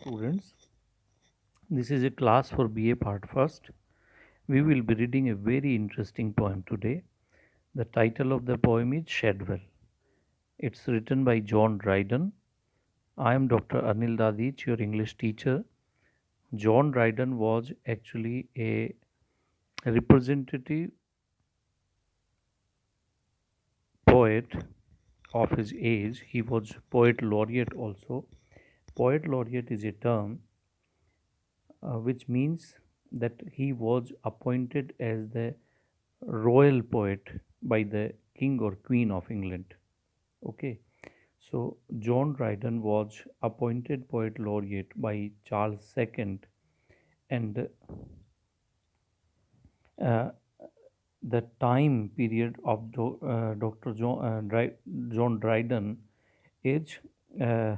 students. This is a class for BA Part First. We will be reading a very interesting poem today. The title of the poem is Shadwell. It's written by John Dryden. I am Dr. Anil Dadich, your English teacher. John Dryden was actually a representative poet of his age. He was poet laureate also. Poet laureate is a term which means that he was appointed as the royal poet by the king or queen of England. Okay, so John Dryden was appointed poet laureate by Charles II, and uh, the time period of Dr. John Dryden is uh,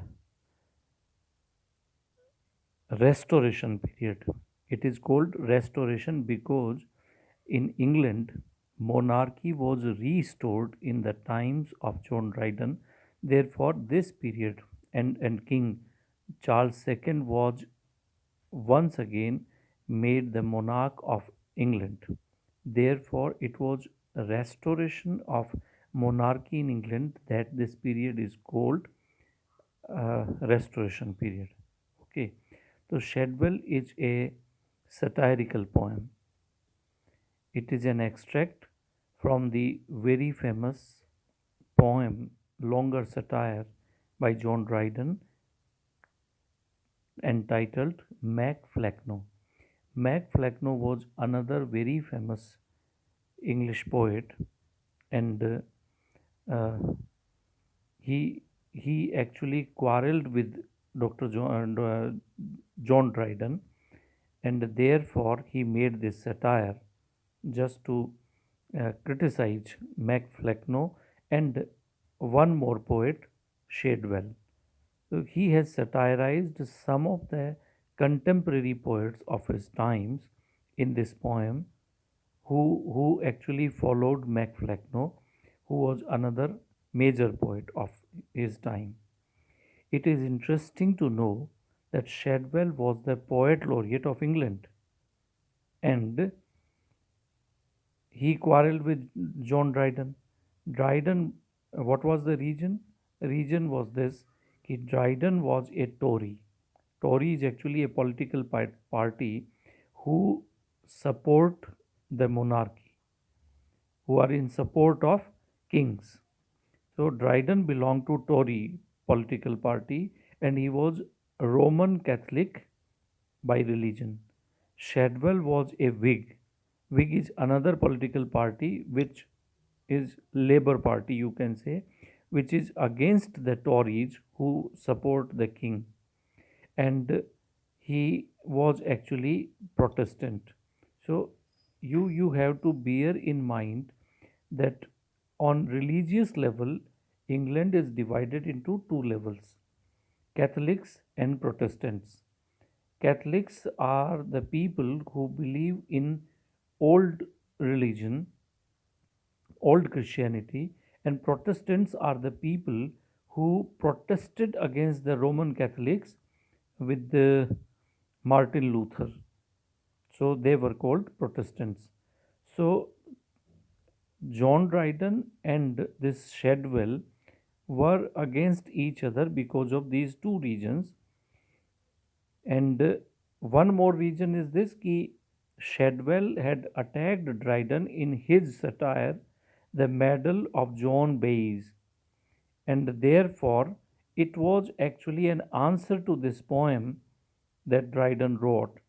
restoration period. It is called restoration because in England, monarchy was restored in the times of John Dryden. Therefore, this period and King Charles II was once again made the monarch of England. Therefore, it was a restoration of monarchy in England that this period is called restoration period. Okay, so Shadwell is a satirical poem. It is an extract from the very famous poem Longer Satire by John Dryden entitled Mac Flecknoe. Mac Flecknoe was another very famous English poet, and uh, he he actually quarreled with John Dryden, and therefore he made this satire just to criticize Mac Flecknoe and one more poet, Shadwell. So he has satirized some of the contemporary poets of his times in this poem, who actually followed Mac Flecknoe, who was another major poet of his time. It is interesting to know that Shadwell was the poet laureate of England, and he quarreled with John Dryden. Dryden, what was the reason? Reason was this: कि Dryden was a Tory. Tory is actually a political party who support the monarchy, who are in support of kings. So Dryden belonged to Tory political party, and he was Roman Catholic by religion. Shadwell was a Whig. Whig is another political party which is Labour Party, you can say, which is against the Tories who support the king. And he was actually Protestant. So you have to bear in mind that on religious level, England is divided into two levels: Catholics and Protestants. Catholics are the people who believe in old religion, old Christianity, and Protestants are the people who protested against the Roman Catholics with the Martin Luther. So they were called Protestants. So John Dryden and this Shadwell were against each other because of these two reasons. And one more reason is this: कि Shadwell had attacked Dryden in his satire, The Medal of John Bayes, and therefore it was actually an answer to this poem that Dryden wrote.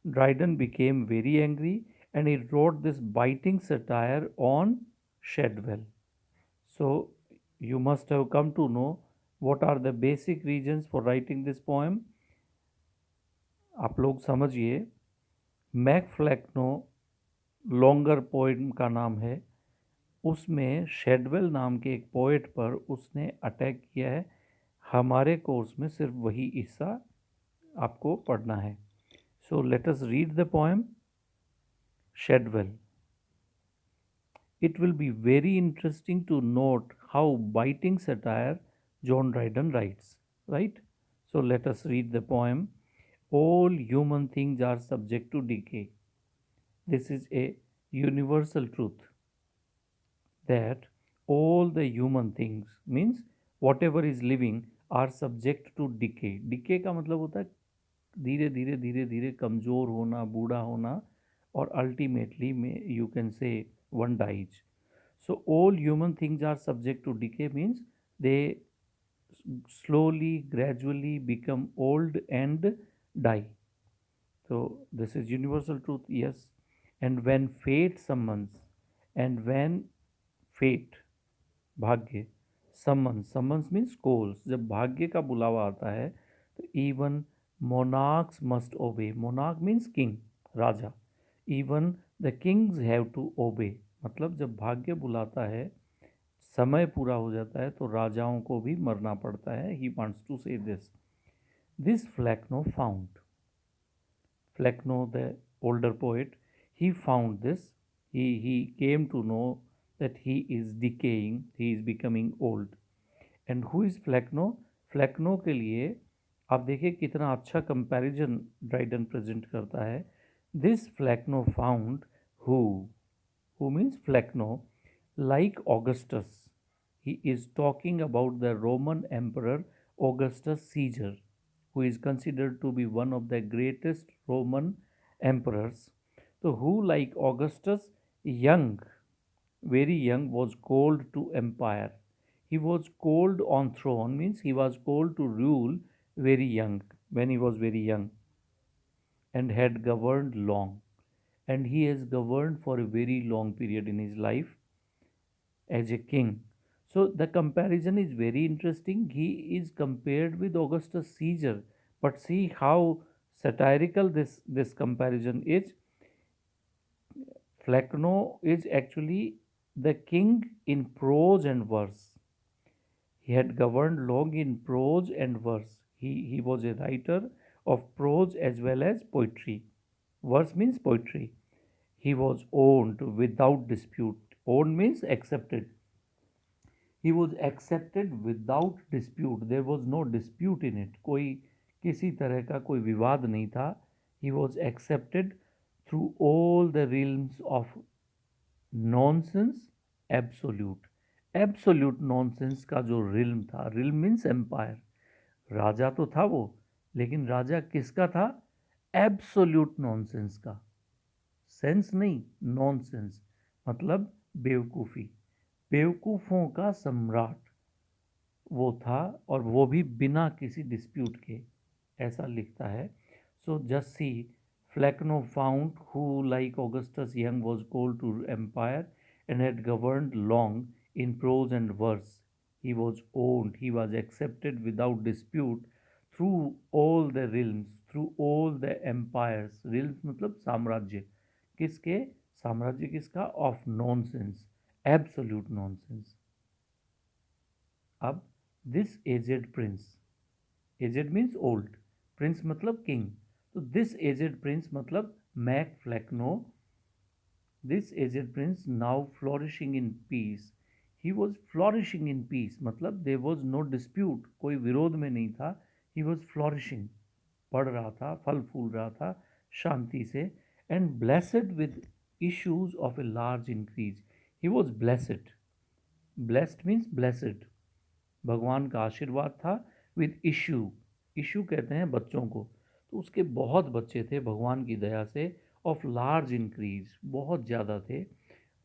Dryden became very angry and he wrote this biting satire on Shadwell. So you must have come to know what are the basic reasons for writing this poem. आप लोग समझिए, Mac फ्लैक्नो longer poem का नाम है, उसमें शेडवेल नाम के एक पोइट पर उसने अटैक किया है। हमारे कोर्स में सिर्फ वही हिस्सा आपको पढ़ना है। So let us read the poem Shadwell. It will be very interesting to note how biting satire John Dryden writes, right? So let us read the poem. All human things are subject to decay. This is a universal truth that all the human things means whatever is living are subject to decay. Decay का मतलब होता है धीरे धीरे धीरे धीरे कमज़ोर होना, बूढ़ा होना, और अल्टीमेटली में you can say one dies. So all human things are subject to decay means they slowly, gradually become old and die. So this is universal truth, yes. And when fate summons, and when fate, भाग्य, summons means calls. जब भाग्य का बुलावा आता है तो even monarchs must obey. Monarch means king, Raja. Even the kings have to obey. मतलब जब भाग्य बुलाता है, समय पूरा हो जाता है, तो राजाओं को भी मरना पड़ता है. He wants to say this. This Flecknoe found. Flecknoe, the older poet, he found this. He came to know that he is decaying, he is becoming old. And who is Flecknoe? Flecknoe के लिए आप देखिए कितना अच्छा comparison Dryden present करता है. This Flecknoe found who means Flecknoe, like Augustus. He is talking about the Roman Emperor Augustus Caesar, who is considered to be one of the greatest Roman emperors. So, who, like Augustus, young, very young, was called to empire. He was called on throne, means he was called to rule very young, when he was very young, and had governed long. And he has governed for a very long period in his life as a king. So the comparison is very interesting. He is compared with Augustus Caesar, but see how satirical this comparison is. Flecknoe is actually the king in prose and verse. He had governed long in prose and verse. He was a writer of prose as well as poetry. Verse means poetry. He was owned without dispute. Owned means accepted. He was accepted without dispute. There was no dispute in it. कोई किसी तरह का कोई विवाद नहीं था. He was accepted through all the realms of nonsense, absolute. Absolute nonsense का जो realm था, realm means empire. राजा तो था वो, लेकिन राजा किसका था? Absolute nonsense का. सेंस नहीं, नॉनसेंस मतलब बेवकूफ़ी. बेवकूफ़ों का सम्राट वो था, और वो भी बिना किसी डिस्प्यूट के, ऐसा लिखता है. So just see, Flecknoe found who like Augustus young was called to empire and had governed long in prose and verse. He was owned, he was accepted without dispute through all the realms, through all the empires. Realms मतलब साम्राज्य. किसके? साम्राज्य किसका? Of nonsense, absolute nonsense. अब this aged prince, aged means old, prince मतलब king, तो this aged prince मतलब Mac Flecknoe. This aged Prince now flourishing in peace. He was flourishing in peace मतलब देर वॉज नो डिस्प्यूट, कोई विरोध में नहीं था. ही वॉज फ्लोरिशिंग, पढ़ रहा था, फल फूल रहा था शांति से. And blessed with issues of a large increase. He was blessed. Blessed means blessed. भगवान का आशीर्वाद था. विद इशू, इशू कहते हैं बच्चों को, तो उसके बहुत बच्चे थे भगवान की दया से. ऑफ लार्ज इंक्रीज, बहुत ज़्यादा थे.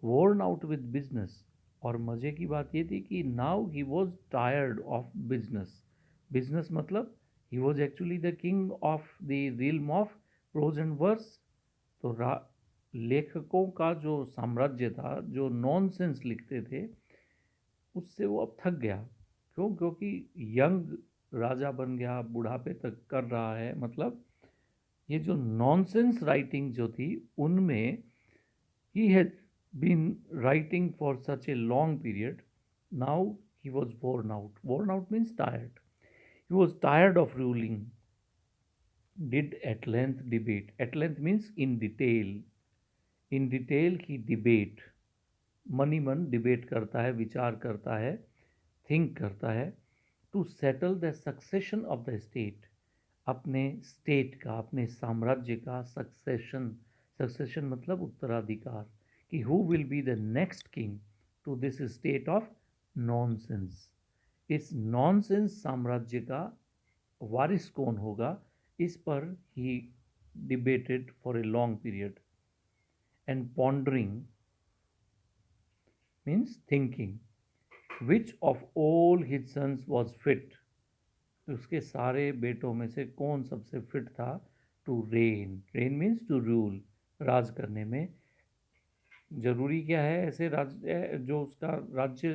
वोर्न आउट विद बिजनेस, और मज़े की बात ये थी कि now he was tired of business. Business मतलब he was actually the king of the realm of prose and verse. तो लेखकों का जो साम्राज्य था, जो नॉनसेंस लिखते थे, उससे वो अब थक गया. क्यों? क्योंकि यंग राजा बन गया, बुढ़ापे तक कर रहा है. मतलब ये जो नॉनसेंस राइटिंग जो थी उनमें ही had been writing for such a long period. Now he was worn out. Worn out means tired. He was tired of ruling. Did at length debate. At length means in detail. In detail he debate. मनी मन debate करता है, विचार करता है, think करता है. To settle the succession of the state. अपने स्टेट का, अपने साम्राज्य का सक्सेशन। सक्सेशन मतलब उत्तराधिकार, कि who will be the next king to this state of nonsense. इस नॉनसेंस साम्राज्य का वारिस कौन होगा, इस पर ही debated for a long period. And pondering means thinking, which of all his sons was fit, उसके सारे बेटों में से कौन सबसे फिट था to reign. Reign means to rule, राज करने में। जरूरी क्या है ऐसे राज्य जो उसका राज्य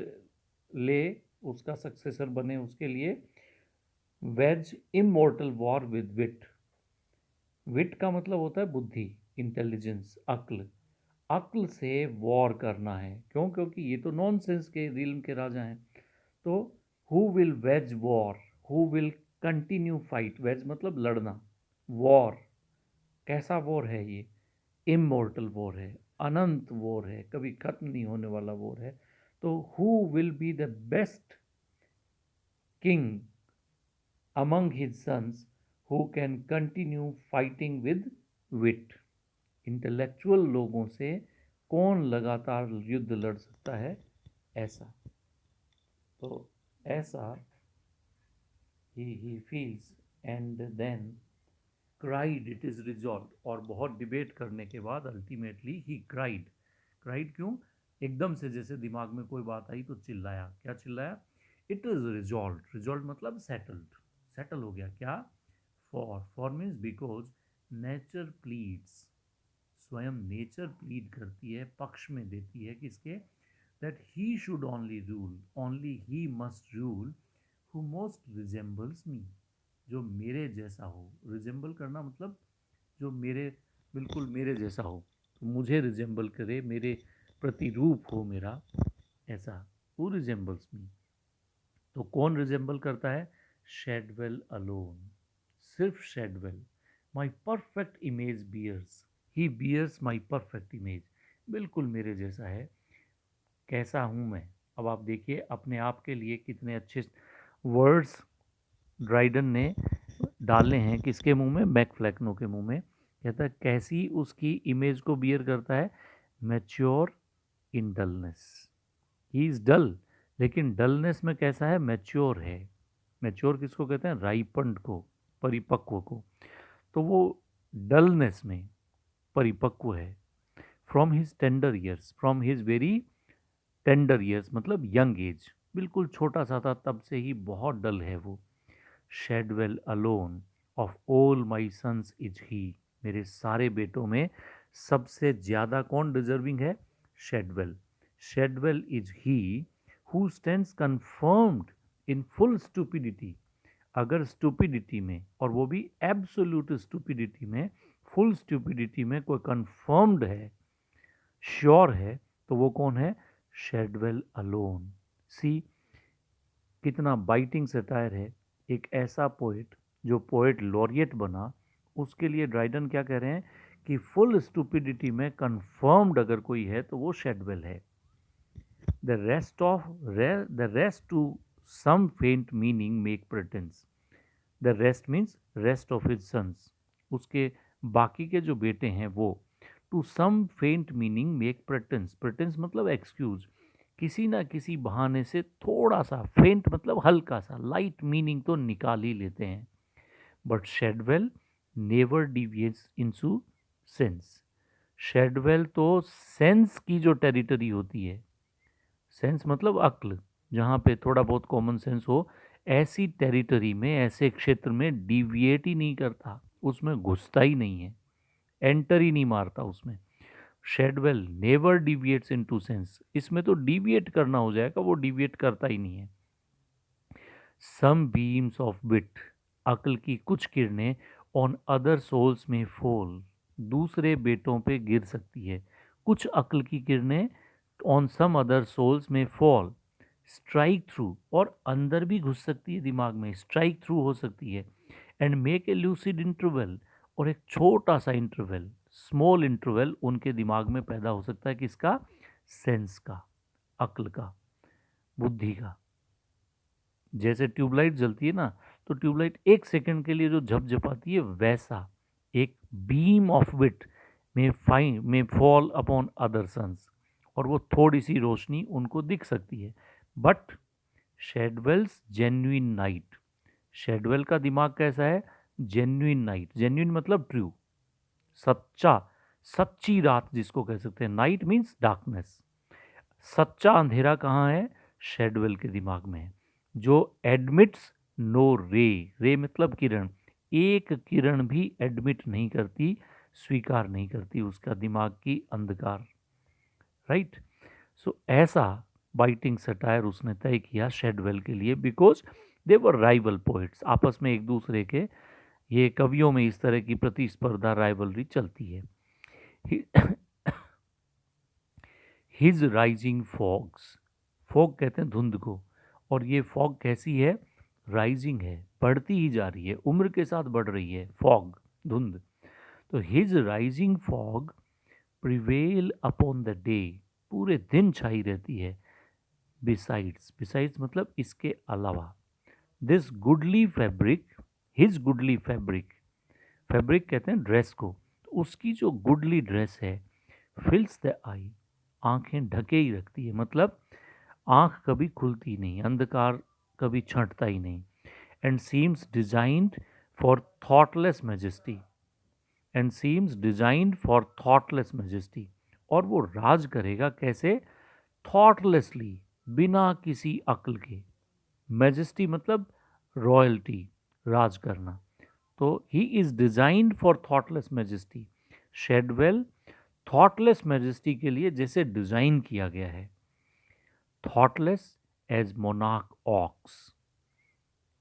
ले, उसका सक्सेसर बने, उसके लिए वेज इमोर्टल वॉर विद विट। विट का मतलब होता है बुद्धि, इंटेलिजेंस, अक्ल। अक्ल से वॉर करना है, क्यों? क्योंकि ये तो नॉनसेंस के रिल्म के राजा हैं। तो who will wage war, who will continue fight. Wage मतलब लड़ना, वॉर कैसा वॉर है ये? इमोर्टल वॉर है, अनंत वॉर है, कभी खत्म नहीं होने वाला वॉर है। तो who will be the best king among his sons who can continue fighting with wit। Intellectual लोगों से कौन लगातार युद्ध लड़ सकता है, ऐसा। तो ऐसा he feels, and then cried it is resolved। और बहुत डिबेट करने के बाद अल्टीमेटली ही क्राइड। क्राइड क्यों? एकदम से जैसे दिमाग में कोई बात आई तो चिल्लाया। क्या चिल्लाया? It is resolve. रिजॉल्व मतलब सेटल्ड, सेटल हो गया। क्या? For means because nature pleads, स्वयं नेचर प्लीड करती है, पक्ष में देती है किसके? That he should only rule, only he must rule who most resembles me, जो मेरे जैसा हो। रिजेंबल करना मतलब जो मेरे, बिल्कुल मेरे जैसा हो, तो मुझे रिजेंबल करे, मेरे प्रतिरूप हो मेरा, ऐसा। Who resembles me. तो कौन रिजेंबल करता है? शेडवेल अलोन, सिर्फ Shadwell. My perfect image bears, he bears my perfect image, बिल्कुल मेरे जैसा है। कैसा हूँ मैं? अब आप देखिए अपने आप के लिए कितने अच्छे वर्ड्स ड्राइडन ने डालने हैं। किसके मुंह में? मैकफ्लेक्नो के मुंह में। कहता है कैसी उसकी इमेज को बियर करता है? Mature in dullness. He is dull, लेकिन डलनेस में कैसा है? मैच्योर है। मैच्योर किसको कहते हैं? राइपंड को, परिपक्व को। तो वो डलनेस में परिपक्व है। From his tender years, from his very tender years मतलब यंग एज, बिल्कुल छोटा सा था तब से ही बहुत डल है वो। Shadwell alone of all my sons is he, मेरे सारे बेटों में सबसे ज़्यादा कौन डिजर्विंग है? Shadwell. Shadwell is he who stands confirmed in full stupidity. अगर स्टूपिडिटी में, और वो भी एब्सोल्यूट स्टूपिडिटी में, फुल स्टूपिडिटी में कोई कन्फर्म्ड है, श्योर है, तो वो कौन है? Shadwell alone. सी कितना बाइटिंग सटायर है। एक ऐसा पोइट जो पोइट लॉरिएट बना, उसके लिए ड्राइडन क्या कह रहे हैं कि फुल स्टूपिडिटी में कंफर्म्ड अगर कोई है तो वो शेडवेल है। The rest to some faint meaning make pretence. The rest means rest of his sons, उसके बाकी के जो बेटे हैं वो, to some faint meaning make प्रेटेंस। प्रेटेंस मतलब एक्सक्यूज, किसी ना किसी बहाने से थोड़ा सा, फेंट मतलब हल्का सा, लाइट मीनिंग तो निकाल ही लेते हैं। But Shadwell never deviates into sense. Shadwell तो सेंस की जो टेरिटरी होती है, सेंस मतलब अक्ल, जहाँ पे थोड़ा बहुत कॉमन सेंस हो, ऐसी टेरिटरी में, ऐसे क्षेत्र में डिविएट ही नहीं करता, उसमें घुसता ही नहीं है, एंटर ही नहीं मारता उसमें। शेडवेल नेवर डिविएट्स इनटू सेंस, इसमें तो डिविएट करना हो जाएगा, वो डिविएट करता ही नहीं है। सम बीम्स ऑफ विट, अक्ल की कुछ किरणें, ऑन अदर सोल्स में फॉल, दूसरे बेटों पे गिर सकती है। कुछ अक्ल की किरणें ऑन सम अदर सोल्स में फॉल, स्ट्राइक थ्रू, और अंदर भी घुस सकती है दिमाग में, स्ट्राइक थ्रू हो सकती है। And make a lucid interval, और एक छोटा सा इंटरवल, स्मॉल इंटरवल उनके दिमाग में पैदा हो सकता है। किसका? सेंस का, अक्ल का, बुद्धि का। जैसे ट्यूबलाइट जलती है ना, तो ट्यूबलाइट एक सेकंड के लिए जो झपझपाती है वैसा एक बीम ऑफ विट में फॉल अपॉन अदर सन्स, और वो थोड़ी सी रोशनी उनको दिख सकती है। बट शेडवेल्स जेन्युइन नाइट, शेडवेल का दिमाग कैसा है? जेन्युइन नाइट, जेन्युइन मतलब ट्रू, सच्चा, सच्ची रात जिसको कह सकते हैं। Night means darkness. सच्चा अंधेरा कहाँ है? शेडवेल के दिमाग में है, जो एडमिट्स नो रे, रे मतलब किरण, एक किरण भी एडमिट नहीं करती, स्वीकार नहीं करती उसका दिमाग की अंधकार। राइट। सो ऐसा बाइटिंग सटायर उसने तय किया शेडवेल के लिए, because they were rival poets, आपस में एक दूसरे के, ये कवियों में इस तरह की प्रतिस्पर्धा, राइवलरी चलती है। हिज राइजिंग फॉग्स, फॉग कहते हैं धुंध को, और ये फॉग कैसी है? राइजिंग है, बढ़ती ही जा रही है, उम्र के साथ बढ़ रही है फॉग, धुंध। तो his rising fog prevail upon the day, पूरे दिन छाई रहती है। बिसाइड्स, बिसाइड्स मतलब इसके अलावा, this goodly fabric, his goodly fabric, fabric कहते हैं ड्रेस को, तो उसकी जो गुडली ड्रेस है, फिल्स द आई, आंखें ढके ही रखती है, मतलब आंख कभी खुलती नहीं, अंधकार कभी छंटता ही नहीं। And seems designed for thoughtless majesty, and seems designed for thoughtless majesty, और वो राज करेगा कैसे? थॉटलेसली, बिना किसी अक्ल के। मैजेस्टी मतलब रॉयल्टी, राज करना। तो he is designed for thoughtless majesty, Shadwell thoughtless majesty के लिए जैसे डिजाइन किया गया है। Thoughtless as monarch oaks,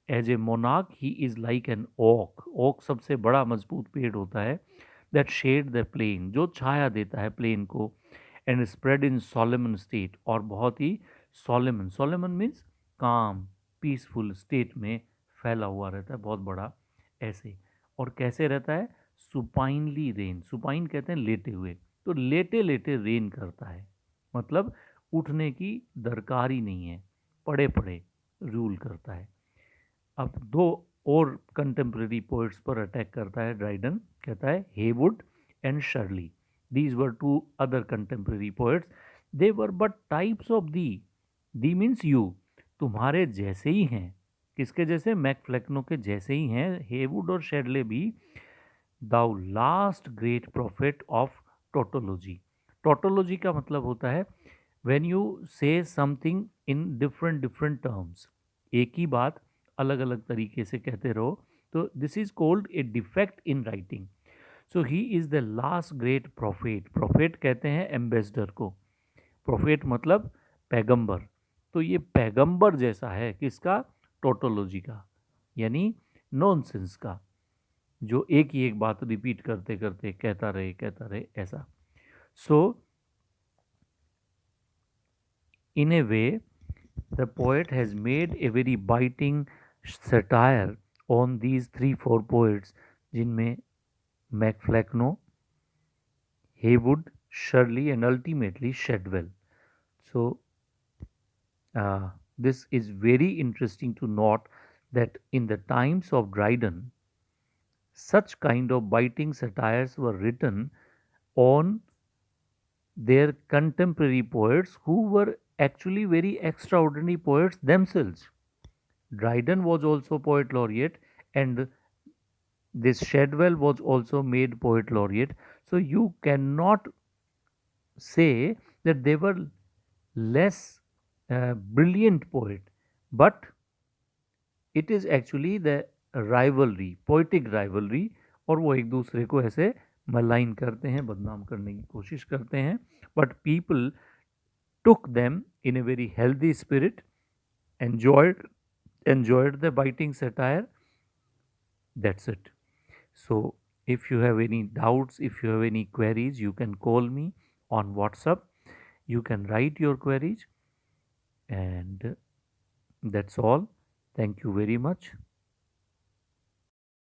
as a monarch he is like an oak, oak सबसे बड़ा मजबूत पेड़ होता है, दैट शेड द प्लेन, जो छाया देता है प्लेन को, एंड स्प्रेड इन सोलेमन स्टेट, और बहुत ही सोलेमन, सोलेमन मीन्स काम, पीसफुल स्टेट में फैला हुआ रहता है, बहुत बड़ा ऐसे। और कैसे रहता है? सुपाइनली रेन, सुपाइन कहते हैं लेटे हुए, तो लेटे लेटे रेन करता है, मतलब उठने की दरकार ही नहीं है, पड़े पड़े रूल करता है। अब दो और कंटेम्प्रेरी पोइट्स पर अटैक करता है ड्राइडन, कहता है Heywood and Shirley, these were two other contemporary poets, they were but types of the, the means you, तुम्हारे जैसे ही हैं। किसके जैसे? मैकफ्लेक्नो के जैसे ही हैं हेवुड और शेडले भी। Though last great prophet of tautology, tautology का मतलब होता है when you say something in different different terms, एक ही बात अलग अलग तरीके से कहते रहो, तो this is called a defect in writing. So he is the last great profit, profit कहते हैं एम्बेसडर को, प्रॉफिट मतलब पैगंबर, तो ये पैगंबर जैसा है किसका? टोटोलॉजी का, यानी नॉनसेंस का, जो एक ही एक बात रिपीट करते करते कहता रहे ऐसा। सो in a way, the poet has made a very biting satire on these three four poets, जिनमें Mac Flecknoe, Heywood, Shirley and ultimately Shadwell. So this is very interesting to note that in the times of Dryden, such kind of biting satires were written on their contemporary poets who were actually very extraordinary poets themselves. Dryden was also poet laureate, and this Shadwell was also made poet laureate. So you cannot say that they were less brilliant poet, but it is actually the rivalry, poetic rivalry, और वो एक दूसरे को ऐसे malign करते हैं, बदनाम करने की कोशिश करते हैं, but people took them in a very healthy spirit, enjoyed the biting satire. That's it. So if you have any doubts, if you have any queries, you can call me on WhatsApp. You can write your queries, and that's all. Thank you very much.